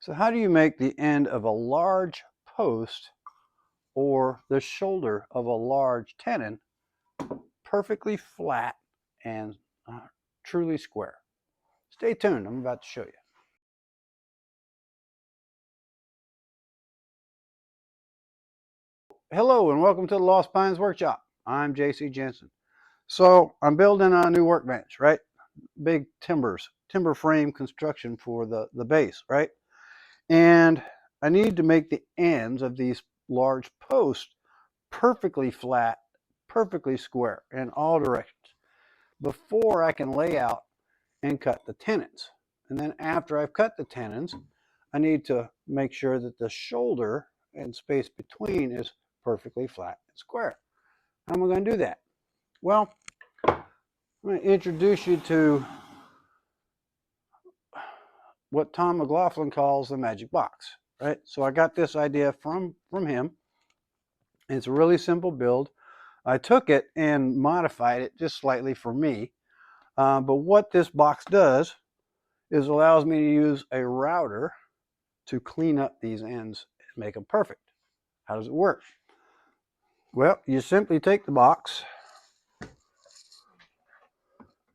So how do you make the end of a large post or the shoulder of a large tenon perfectly flat and truly square? Stay tuned, I'm about to show you. Hello and welcome to the Lost Pines Workshop. I'm JC Jensen. So I'm building a new workbench, right? Big timber frame construction for the base, right? And I need to make the ends of these large posts perfectly flat, perfectly square in all directions before I can lay out and cut the tenons. And then after I've cut the tenons, I need to make sure that the shoulder and space between is perfectly flat and square. How am I going to do that? Well, I'm going to introduce you to what Tom McLaughlin calls the magic box, right? So I got this idea from him. It's a really simple build. I took it and modified it just slightly for me. But what this box does is allows me to use a router to clean up these ends and make them perfect. How does it work? Well, you simply take the box,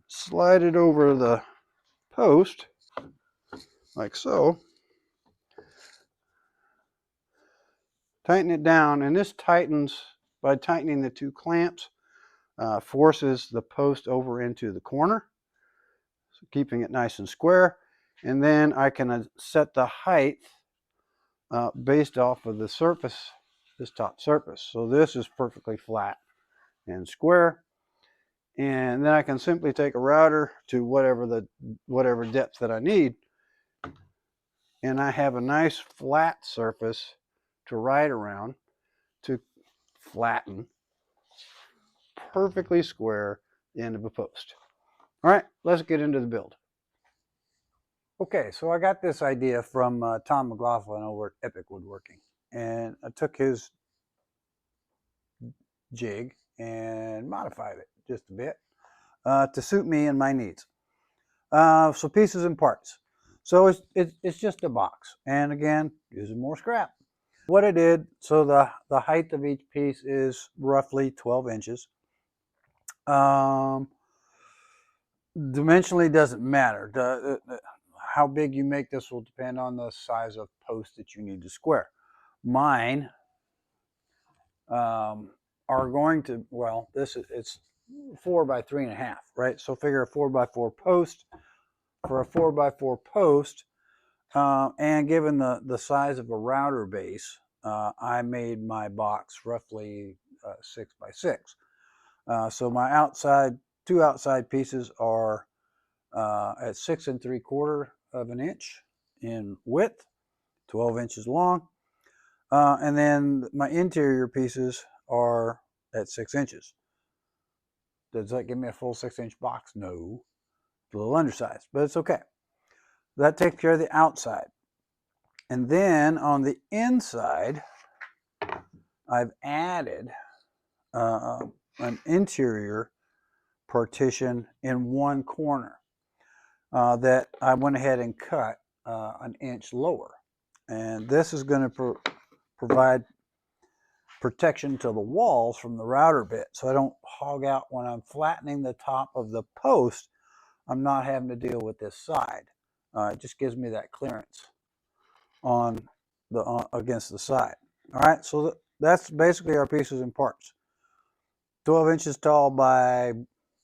slide it over the post like so, tighten it down, and this tightens by tightening the two clamps, forces the post over into the corner, so keeping it nice and square. And then I can set the height based off of the surface, this top surface. So this is perfectly flat and square. And then I can simply take a router to whatever depth that I need, and I have a nice flat surface to ride around to flatten perfectly square the end of a post. All right, let's get into the build. Okay, so I got this idea from Tom McLaughlin over at Epic Woodworking, and I took his jig and modified it just a bit to suit me and my needs. So pieces and parts. So it's just a box, and again, using more scrap. What I did, so the height of each piece is roughly 12 inches. Dimensionally doesn't matter. How big you make this will depend on the size of post that you need to square. Mine are going to, well, it's 4 by 3.5, right? So figure a 4 by 4 post. For a 4 by 4 post, and given the size of a router base, I made my box roughly 6 by 6. So my two outside pieces are at 6 3/4 of an inch in width, 12 inches long, and then my interior pieces are at 6 inches. Does that give me a full 6-inch box? No, it's a little undersized, but it's okay. That takes care of the outside. And then on the inside, I've added an interior partition in one corner that I went ahead and cut an inch lower. And this is going to provide protection to the walls from the router bit, so I don't hog out when I'm flattening the top of the post. I'm not having to deal with this side. It just gives me that clearance on the against the side. All right, so that's basically our pieces and parts. 12 inches tall by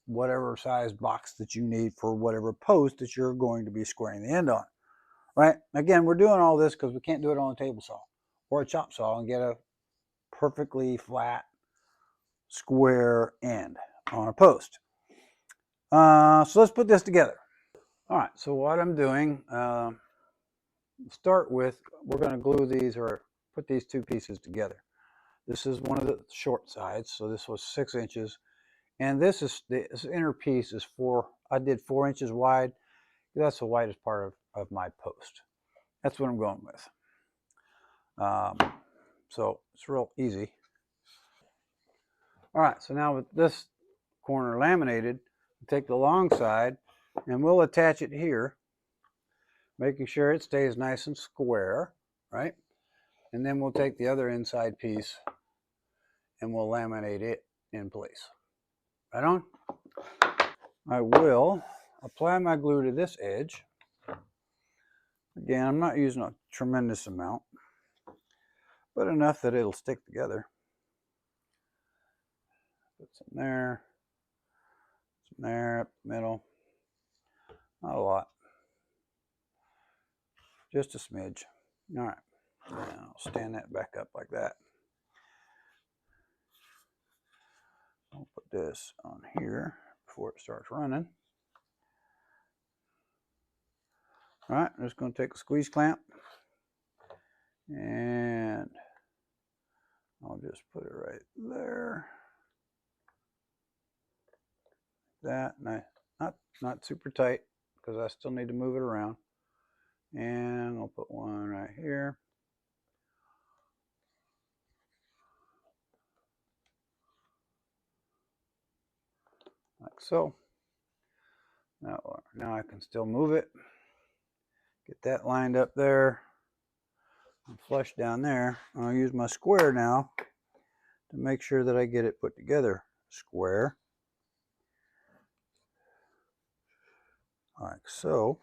whatever size box that you need for whatever post that you're going to be squaring the end on. Right? Again, we're doing all this because we can't do it on a table saw or a chop saw and get a perfectly flat square end on a post. So let's put this together. All right, so what I'm doing, start with, we're going to glue these or put these two pieces together. This is one of the short sides, so this was 6 inches, and this inner piece is I did 4 inches wide. That's the widest part of my post. That's what I'm going with. So it's real easy. All right, so now with this corner laminated, take the long side and we'll attach it here making sure it stays nice and square, right? And then we'll take the other inside piece and we'll laminate it in place. Right on? I will apply my glue to this edge. Again, I'm not using a tremendous amount, but enough that it'll stick together. Put some there, up the middle. Not a lot, just a smidge. All right, and I'll stand that back up like that. I'll put this on here before it starts running. All right, I'm just going to take a squeeze clamp and I'll just put it right there. That, not super tight because I still need to move it around. And I'll put one right here. Like so. Now I can still move it. Get that lined up there. And flush down there. I'll use my square now to make sure that I get it put together. Square. Like so.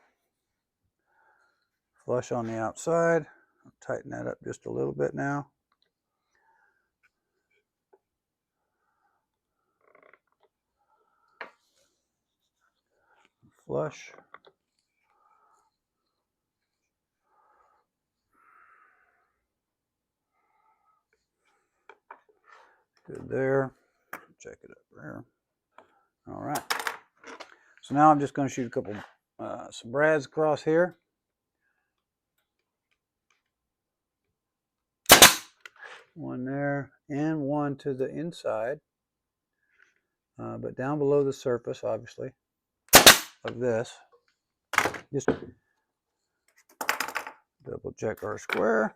Flush on the outside. I'll tighten that up just a little bit now. Flush. Good there. Check it up there. All right. So now I'm just going to shoot a couple some brads across here. One there and one to the inside, but down below the surface, obviously, of this. Just double check our square.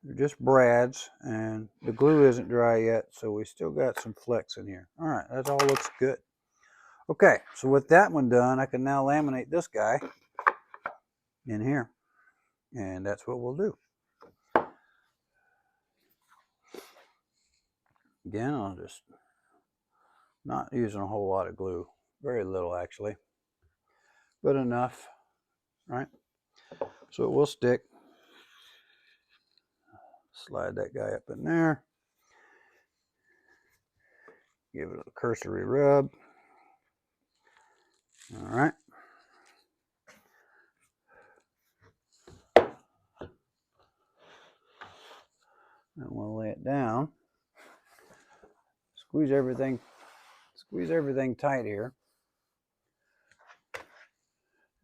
They're just brads, and the glue isn't dry yet, so we still got some flex in here. All right, that all looks good. Okay, so with that one done, I can now laminate this guy in here, and that's what we'll do. Again, I'll just not using a whole lot of glue, very little actually, but enough, right? So it will stick. Slide that guy up in there. Give it a cursory rub. All right. And we'll lay it down. Squeeze everything tight here.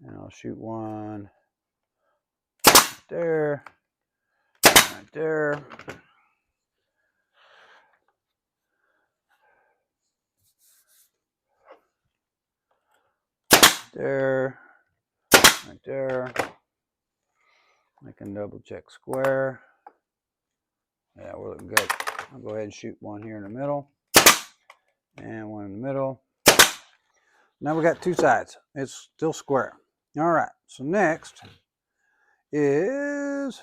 And I'll shoot one right there, right there. There, right there. I can double check square. Yeah, we're looking good. I'll go ahead and shoot one here in the middle and one in the middle. Now we got two sides. It's still square. All right, so next is,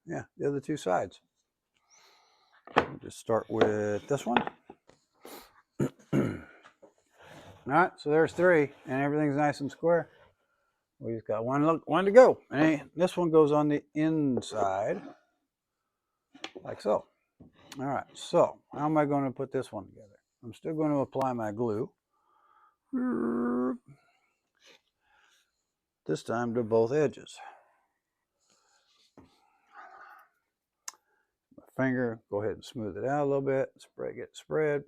the other two sides. We'll just start with this one. All right, so there's three, and everything's nice and square. We just got one to go. And this one goes on the inside, like so. All right, so how am I going to put this one together? I'm still going to apply my glue. This time to both edges. My finger, go ahead and smooth it out a little bit. Get it spread.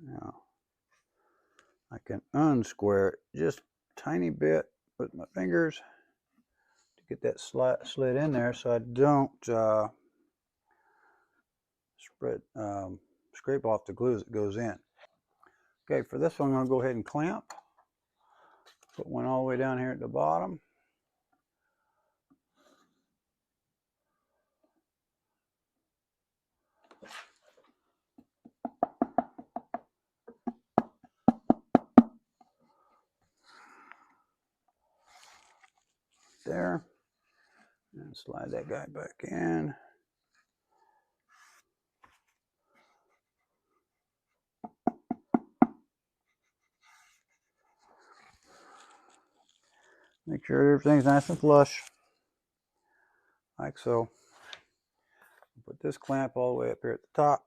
Now, I can unsquare it just a tiny bit with my fingers to get that slid in there so I don't scrape off the glue that goes in. Okay, for this one, I'm going to go ahead and clamp. Put one all the way down here at the bottom. there. And slide that guy back in. Make sure everything's nice and flush, like so. Put this clamp all the way up here at the top.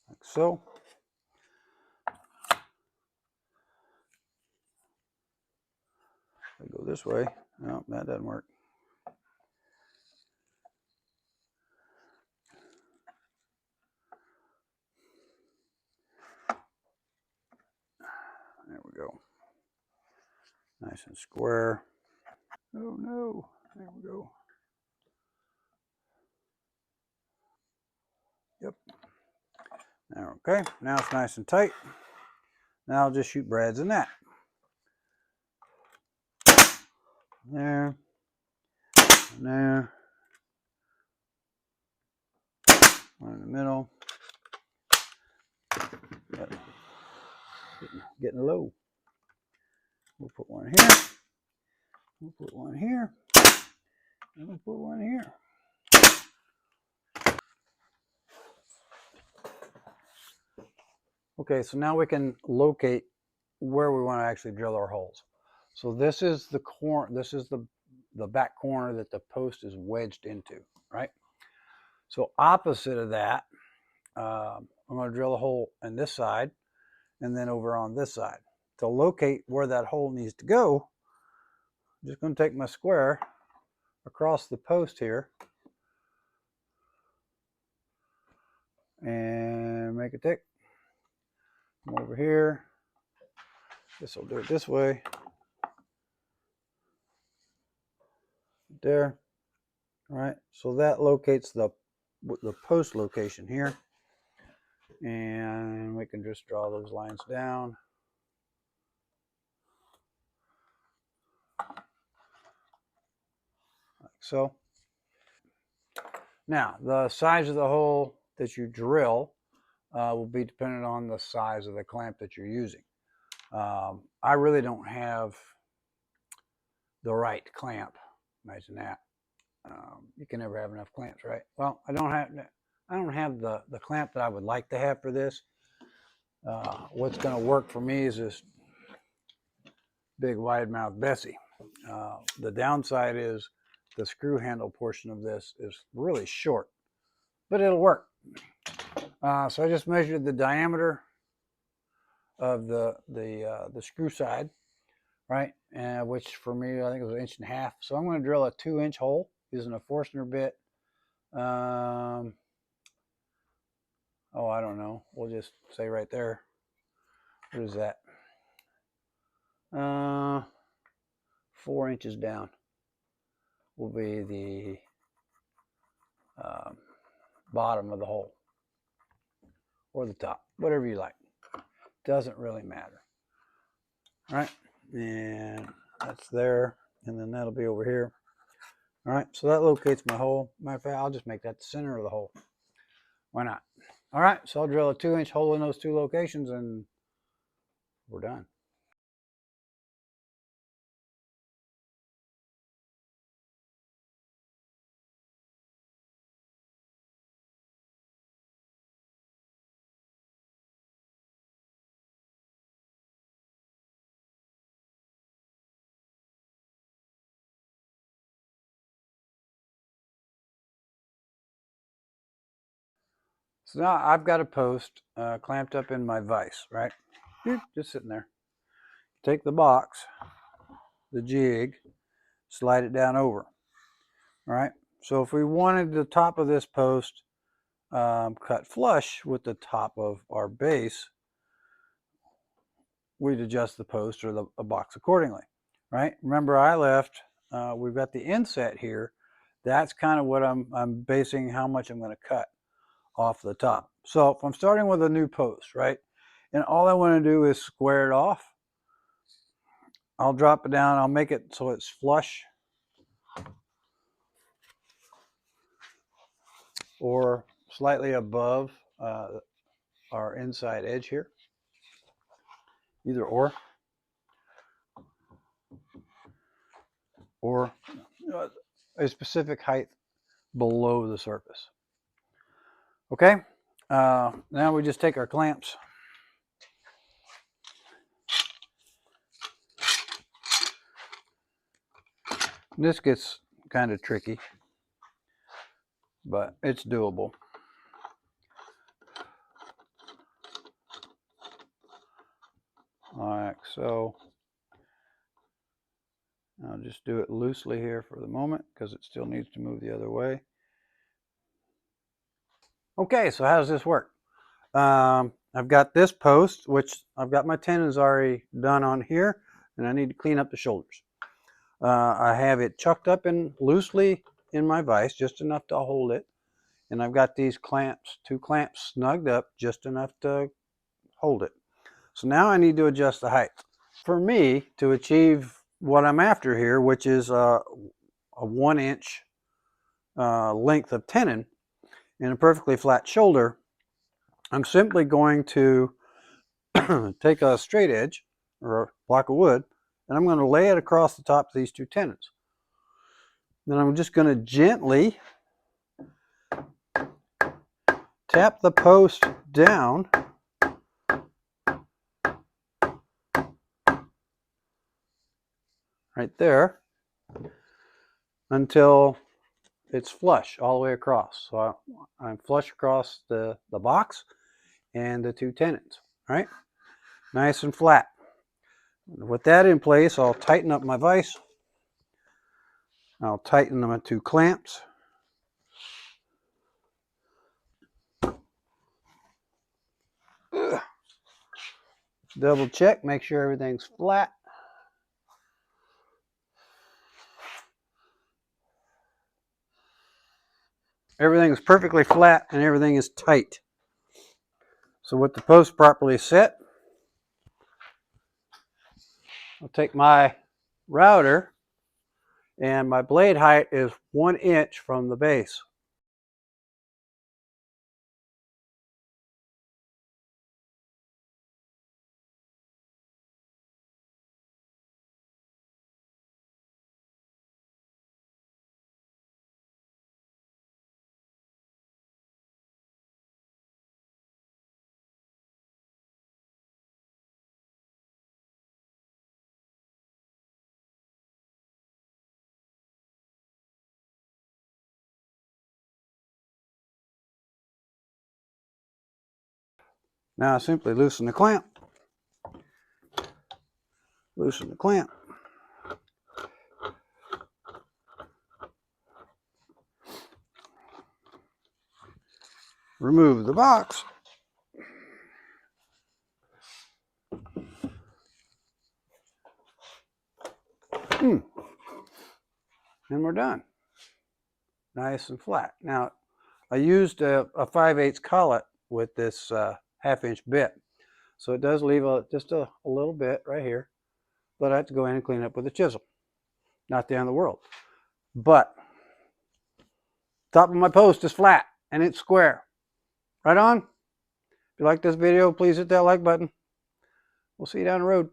Like so. I go this way. No, that doesn't work. There we go. Nice and square. Oh no, there we go. Yep. Now, okay, now it's nice and tight. Now I'll just shoot brads in that. There. And there. One in the middle. Yep. Getting low. We'll put one here. We'll put one here. And we'll put one here. Okay, so now we can locate where we want to actually drill our holes. So this is the corner, this is the back corner that the post is wedged into, right? So opposite of that, I'm going to drill a hole on this side and then over on this side. To locate where that hole needs to go, I'm just going to take my square across the post here and make a tick. Come over here. This will do it this way. There. All right. So that locates the post location here. And we can just draw those lines down. Like so. Now, the size of the hole that you drill will be dependent on the size of the clamp that you're using. I really don't have the right clamp. Imagine that. You can never have enough clamps, right? Well, I don't have the clamp that I would like to have for this. What's going to work for me is this big wide mouth Bessie. The downside is the screw handle portion of this is really short, but it'll work. So I just measured the diameter of the screw side, right? Which for me, I think it was 1.5 inches. So I'm going to drill a 2-inch hole using a Forstner bit. Oh, I don't know. We'll just say right there. What is that? 4 inches down will be the bottom of the hole, or the top, whatever you like. Doesn't really matter. All right, and that's there, and then that'll be over here. All right, so that locates my hole. Matter of fact, I'll just make that the center of the hole. Why not? All right, so I'll drill a 2-inch hole in those two locations, and we're done. So now I've got a post clamped up in my vise, right? Just sitting there. Take the box, the jig, slide it down over. All right. So if we wanted the top of this post cut flush with the top of our base, we'd adjust the post or the box accordingly, right? Remember, I left. We've got the inset here. That's kind of what I'm basing how much I'm going to cut off the top. So if I'm starting with a new post, right, and all I want to do is square it off, I'll drop it down. I'll make it so it's flush, or slightly above our inside edge here. Either or a specific height below the surface. Okay, now we just take our clamps. This gets kind of tricky, but it's doable. Like so. I'll just do it loosely here for the moment because it still needs to move the other way. Okay, so how does this work? I've got this post, which I've got my tenons already done on here, and I need to clean up the shoulders. I have it chucked up and loosely in my vise, just enough to hold it. And I've got these clamps, 2 clamps snugged up, just enough to hold it. So now I need to adjust the height. For me, to achieve what I'm after here, which is a 1-inch length of tenon and a perfectly flat shoulder, I'm simply going to take a straight edge or a block of wood, and I'm going to lay it across the top of these 2 tenons. Then I'm just going to gently tap the post down right there until it's flush all the way across. So I'm flush across the box and the 2 tenons, right? Nice and flat. With that in place, I'll tighten up my vise. I'll tighten my 2 clamps. Double check, make sure everything's flat. Everything is perfectly flat and everything is tight. So with the post properly set, I'll take my router, and my blade height is 1 inch from the base. Now I simply loosen the clamp. Loosen the clamp. Remove the box. And we're done. Nice and flat. Now, I used a 5/8 collet with this 1/2-inch bit. So it does leave just a little bit right here. But I have to go in and clean it up with a chisel. Not the end of the world. But top of my post is flat and it's square. Right on? If you like this video, please hit that like button. We'll see you down the road.